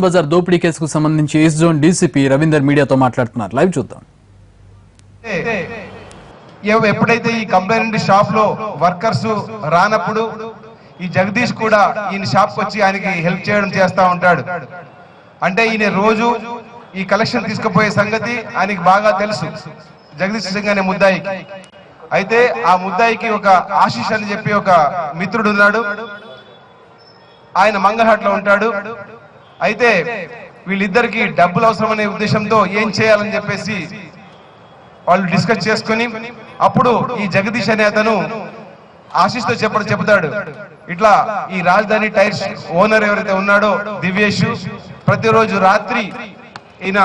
బజార్ దోపిడీ కేసుకు సంబంధించి ఈస్ట్ జోన్ డీసీపీ రవీందర్ మీడియాతో మాట్లాడుతున్నారు. లైవ్ చూద్దాం. ఎప్పుడైతే ఈ కంప్లైంట్ షాప్ లో వర్కర్స్ రానప్పుడు ఈ జగదీష్ కూడా ఈయన షాప్ వచ్చి ఆయనకి హెల్ప్ చేయడం చేస్తా ఉంటాడు. అంటే ఈయన రోజు ఈ కలెక్షన్ తీసుకుపోయే సంగతి ఆయనకి బాగా తెలుసు జగదీష్ సింగ్ అనే ముద్దాయికి. అయితే ఆ ముద్దాయికి ఒక ఆశీష్ అని చెప్పి ఒక మిత్రుడు ఉన్నాడు. ఆయన మంగళహాట్ లో ఉంటాడు. అయితే వీళ్ళిద్దరికి డబ్బులు అవసరమనే ఉద్దేశంతో ఏం చేయాలని చెప్పేసి వాళ్ళు డిస్కస్ చేసుకుని అప్పుడు ఈ జగదీష్ అనే అతను ఆశీష్ తో చెప్తాడు, ఇట్లా ఈ రాజధాని టైర్స్ ఓనర్ ఎవరైతే ఉన్నాడో దివ్యేష్ ప్రతిరోజు రాత్రి ఈయన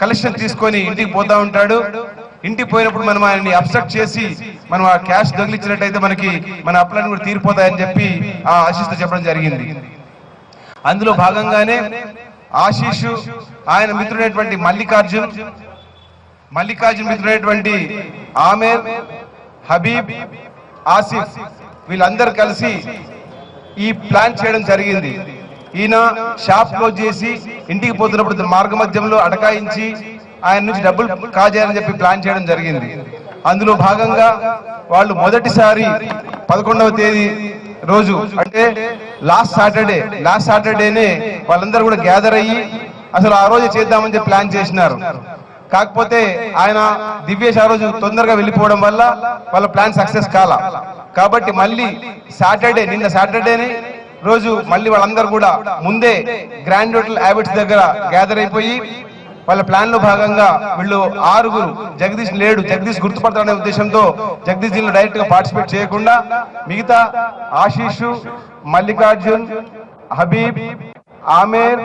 కలెక్షన్ తీసుకొని ఇంటికి పోతా ఉంటాడు. ఇంటికి పోయినప్పుడు మనం ఆయన్ని అబ్స్ట్రక్ట్ చేసి మనం ఆ క్యాష్ దొంగిలించినట్టయితే మనకి మన అప్పులన్నీ కూడా తీరిపోతాయని చెప్పి ఆ ఆశీష్ తో చెప్పడం జరిగింది. అందులో భాగంగానే ఆశీష్ ఆయన మిత్రుడైనటువంటి మల్లికార్జున్ మిత్రుడైనటువంటి ఆమేర్, హబీబ్, ఆసిఫ్ వీళ్ళందరూ కలిసి ఈ ప్లాన్ చేయడం జరిగింది. ఈయన షాప్ క్లోజ్ చేసి ఇంటికి పోతున్నప్పుడు మార్గ మధ్యంలో అటకాయించి ఆయన నుంచి డబ్బులు కాజేయాలని చెప్పి ప్లాన్ చేయడం జరిగింది. అందులో భాగంగా వాళ్ళు మొదటిసారి 11వ తేదీ రోజు అంటే లాస్ట్ సాటర్డేనే వాళ్ళందరూ కూడా గ్యాదర్ అయ్యి అసలు ఆ రోజు చేద్దామని చెప్పి ప్లాన్ చేసినారు. కాకపోతే ఆయన దివ్యేష్ ఆ రోజు తొందరగా వెళ్ళిపోవడం వల్ల వాళ్ళ ప్లాన్ సక్సెస్ కాల. కాబట్టి మళ్ళీ నిన్న సాటర్డేనే రోజు మళ్ళీ వాళ్ళందరూ కూడా ముందే గ్రాండ్ హోటల్ హ్యాబిట్స్ దగ్గర గ్యాదర్ అయిపోయి వాళ్ళ ప్లాన్ లో భాగంగా వీళ్ళు 6 జగదీష్ గుర్తుపడతాడనే ఉద్దేశంతో జగదీష్ దీనిలో డైరెక్ట్ గా పార్టిసిపేట్ చేయకుండా మిగతా ఆశీష్, మల్లికార్జున్, హబీబ్, ఆమేర్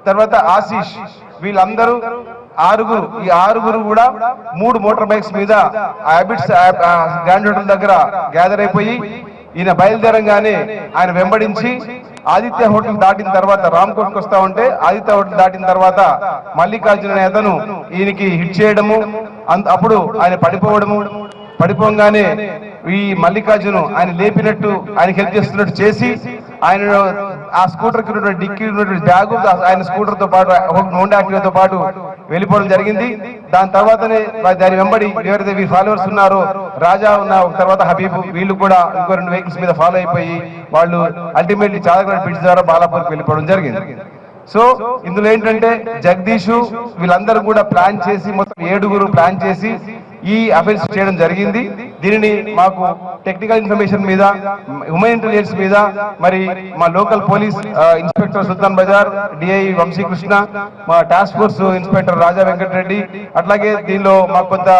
తర్వాత ఆశీష్ వీళ్ళందరూ 6 కూడా 3 మోటార్ బైక్స్ మీద హ్యాబిట్స్ గ్రాండ్ హోటల్ దగ్గర గ్యాదర్ అయిపోయి ఈయన బయలుదేరంగానే ఆయన వెంబడించి ఆదిత్య హోటల్ దాటిన తర్వాత రామ్కోట్కి వస్తా ఉంటే ఆదిత్య హోటల్ దాటిన తర్వాత మల్లికార్జున అనే అతను ఈయనకి హిట్ చేయడము, అప్పుడు ఆయన పడిపోగానే ఈ మల్లికార్జును ఆయన లేపినట్టు ఆయనకి హెల్ప్ చేస్తున్నట్టు చేసి ఆయన ఆ స్కూటర్ కి ఉన్నటువంటి డిక్కీ ఉన్నటువంటి బ్యాగు ఆయన స్కూటర్ తో పాటు హోండా యాక్టివాతో పాటు వెళ్ళిపోవడం జరిగింది. దాని తర్వాతనే దాని వెంబడి ఎవరైతే వీరి ఫాలోవర్స్ ఉన్నారో రాజా ఉన్న తర్వాత హబీబ్ వీళ్ళు కూడా ఇంకో 2 వెహికల్స్ మీద ఫాలో అయిపోయి వాళ్ళు అల్టిమేట్లీ చాలగడ బ్రిడ్జ్ ద్వారా బాలాపూర్కి వెళ్ళిపోవడం జరిగింది. సో ఇందులో ఏంటంటే జగదీష్ వీళ్ళందరూ కూడా ప్లాన్ చేసి మొత్తం 7 ప్లాన్ చేసి ఈ అఫెన్స్ చేయడం జరిగింది. దీనిని మాకు టెక్నికల్ ఇన్ఫర్మేషన్ మీద, హ్యూమన్ ఇంటెలిజెన్స్ మీద మరి మా లోకల్ పోలీస్ ఇన్స్పెక్టర్ సుల్తాన్ బజార్, డిఐ వంశీకృష్ణ, మా టాస్క్ ఫోర్స్ ఇన్స్పెక్టర్ రాజా వెంకటరెడ్డి, అట్లాగే దీనిలో మాకు కొంత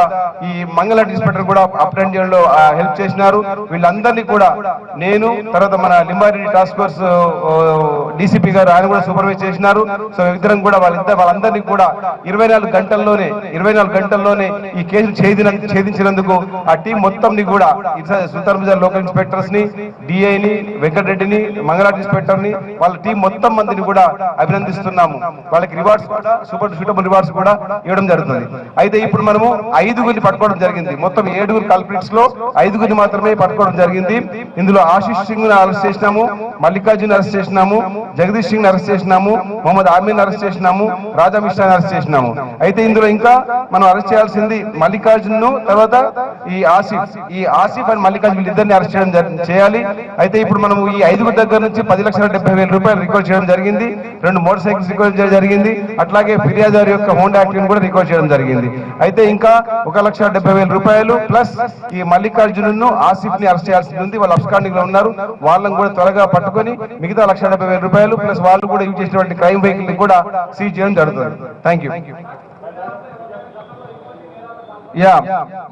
ఈ మంగళ ఇన్స్పెక్టర్ కూడా అప్రెండ్ చేయడంలో హెల్ప్ చేసినారు. వీళ్ళందరినీ కూడా నేను తర్వాత మన లింబారెడ్డి టాస్క్ ఫోర్స్ డీసీపీ గారు ఆయన కూడా సూపర్వైజ్ చేసినారు. సో ఇద్దరం కూడా వాళ్ళందరినీ కూడా 24 గంటల్లోనే ఈ కేసును ఛేదించినందుకు ఆ టీం మొత్తం ని కూడా సుల్తాన్ బజార్ లోకల్ ఇన్స్పెక్టర్స్ ని, డిఐని, వెంకటరెడ్డిని, మంగళాట్ ఇన్స్పెక్టర్ ని వాళ్ళ టీం మొత్తం మందిని కూడా అభినందిస్తున్నాము. వాళ్ళకి రివార్డ్స్ కూడా సూటబుల్ రివార్డ్స్ కూడా ఇవ్వడం జరుగుతుంది. అయితే ఇప్పుడు మనము 5 పట్టుకోవడం జరిగింది. మొత్తం 7 కల్ప్రిట్స్ లో 5 మాత్రమే పట్టుకోవడం జరిగింది. ఇందులో ఆశీష్ సింగ్ అరెస్ట్ చేసినాము, మల్లికార్జున్ అరెస్ట్ చేసినాము, జగదీష్ సింగ్ అరెస్ట్ చేసినాము, మొహమ్మద్ ఆమీన్ అరెస్ట్ చేసినాము, రాజా మిశ్రా అరెస్ట్ చేసినాము. అయితే ఇందులో ఇంకా మనం అరెస్ట్ చేయాల్సింది మల్లికార్జున్ తర్వాత ఈ ఆసిఫ్ అండ్ మల్లికార్జున్ వీళ్ళిద్దరిని అరెస్ట్ చేయాలి. అయితే ఇప్పుడు మనం ఈ 5 దగ్గర నుంచి 10,70,000 రూపాయలు రికవర్ చేయడం జరిగింది. 2 మోటార్ సైకిల్స్ రికవర్ చేయడం జరిగింది. అట్లాగే ఫిర్యాదుదారు యొక్క హోండా యాక్టివ్ కూడా రికవర్ చేయడం జరిగింది. అయితే ఇంకా 1,70,000 రూపాయలు ప్లస్ ఈ మల్లికార్జున్ ఆసిఫ్ ని అరెస్ట్ చేయాల్సి ఉంది. వాళ్ళు అబ్స్కాండింగ్ లో ఉన్నారు. వాళ్ళని కూడా త్వరగా పట్టుకొని మిగతా 1,70,000 రూపాయలు ప్లస్ వాళ్ళు కూడా యూజ్ చేసినటువంటి క్రైమ్ వెహికల్ ని కూడా సీజ్ చేయడం జరుగుతుంది. Thank you.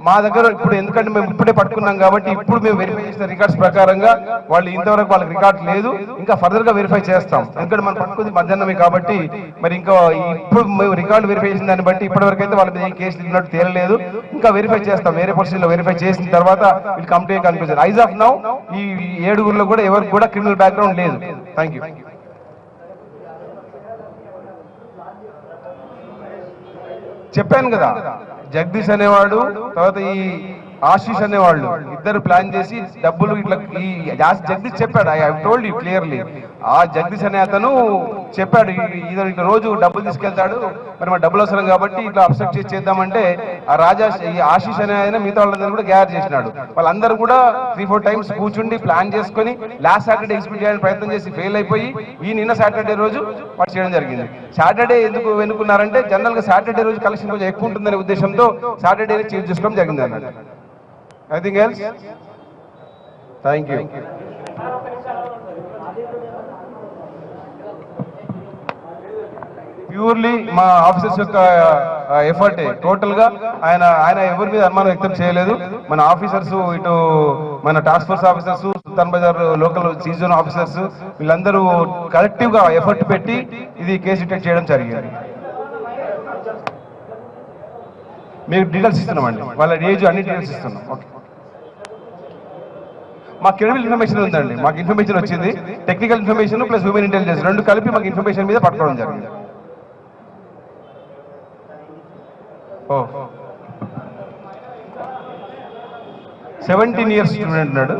మా దగ్గర ఇప్పుడు ఎందుకంటే మేము ఇప్పుడే పట్టుకున్నాం కాబట్టి ఇప్పుడు మేము వెరిఫై చేసిన రికార్డ్స్ ప్రకారంగా వాళ్ళు ఇంతవరకు వాళ్ళకి రికార్డ్ లేదు. ఇంకా ఫర్దర్ గా వెరిఫై చేస్తాం. ఎందుకంటే మనం పట్టుకుంది మధ్యాహ్నమే కాబట్టి మరి ఇంకా ఇప్పుడు మేము రికార్డు వెరిఫై చేసిన దాన్ని బట్టి ఇప్పటివరకు అయితే వాళ్ళ మీద ఏ కేసులు ఉన్నట్టు తేలలేదు. ఇంకా వెరిఫై చేస్తాం. వేరే పర్సన్ లో వెరిఫై చేసిన తర్వాత వీళ్ళు కంప్లీట్ కనిపించారు. ఐజ్ ఆఫ్ నౌ ఈ 7 కూడా ఎవరికి కూడా క్రిమినల్ బ్యాక్గ్రౌండ్ లేదు. Thank you. చెప్పాను కదా, జగదీష్ అనేవాడు తర్వాత ఈ ఆశీష్ అనేవాళ్ళు ఇద్దరు ప్లాన్ చేసి డబ్బులు ఇట్లా ఈ జగదీష్ చెప్పాడు, I have told you clearly ఆ జగదీష్ అనే అతను చెప్పాడు ఇట్లా రోజు డబ్బులు తీసుకెళ్తాడు, మరి మా డబ్బులు అవసరం కాబట్టి ఇట్లా అబ్స్ట్రక్ట్ చేసి చేద్దామంటే ఆ రాజా ఈ ఆశీష్ అనే ఆయన మిగతా వాళ్ళందరూ కూడా గ్యాదర్ చేసినాడు. వాళ్ళందరూ కూడా 3-4 టైమ్స్ కూర్చుండి ప్లాన్ చేసుకొని లాస్ట్ సాటర్డే ఎగ్జిక్యూట్ చేయడానికి ప్రయత్నం చేసి ఫెయిల్ అయిపోయి ఈ నిన్న సాటర్డే రోజు వాడు చేయడం జరిగింది. సాటర్డే ఎందుకు వెనుకున్నారంటే జనరల్ గా సాటర్డే రోజు కలెక్షన్ కొంచెం ఎక్కువ ఉంటుందనే ఉద్దేశంతో సాటర్డే చేంజ్ చేసుకోవడం జరిగింది అన్నట్టు. Nothing else. Thank you. Purely మా ఆఫీసర్స్ యొక్క ఎఫర్ట్ టోటల్ గా ఆయన ఎవరి మీద అనుమానం వ్యక్తం చేయలేదు. మన ఆఫీసర్స్, ఇటు మన టాస్క్ ఫోర్స్ ఆఫీసర్స్, సుల్తాన్ బజార్ లోకల్ సీజన్ ఆఫీసర్స్ వీళ్ళందరూ కలెక్టివ్ గా ఎఫర్ట్ పెట్టి ఇది కేసు డిటెక్ట్ చేయడం జరిగింది. మీకు డీటెయిల్స్ ఇస్తున్నామండి, వాళ్ళ ఏజ్ అన్ని డీటెయిల్స్ ఇస్తున్నాం. ఓకే, మాకు క్రెడిబుల్ ఇన్ఫర్మేషన్ ఉందండి. మాకు ఇన్ఫర్మేషన్ వచ్చింది, technical information plus human intelligence రెండు కలిపి మాకు ఇన్ఫర్మేషన్ మీద పట్టుకోవడం జరిగింది. 17 years స్టూడెంట్ ఉన్నాడు.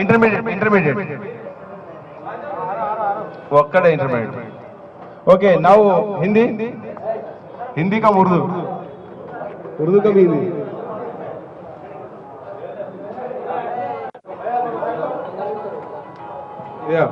ఇంటర్మీడియట్ ఒక్కడే ఇంటర్మీడియట్. ఓకే, నౌ హిందీ కా उर्दू का भी नहीं. Yeah.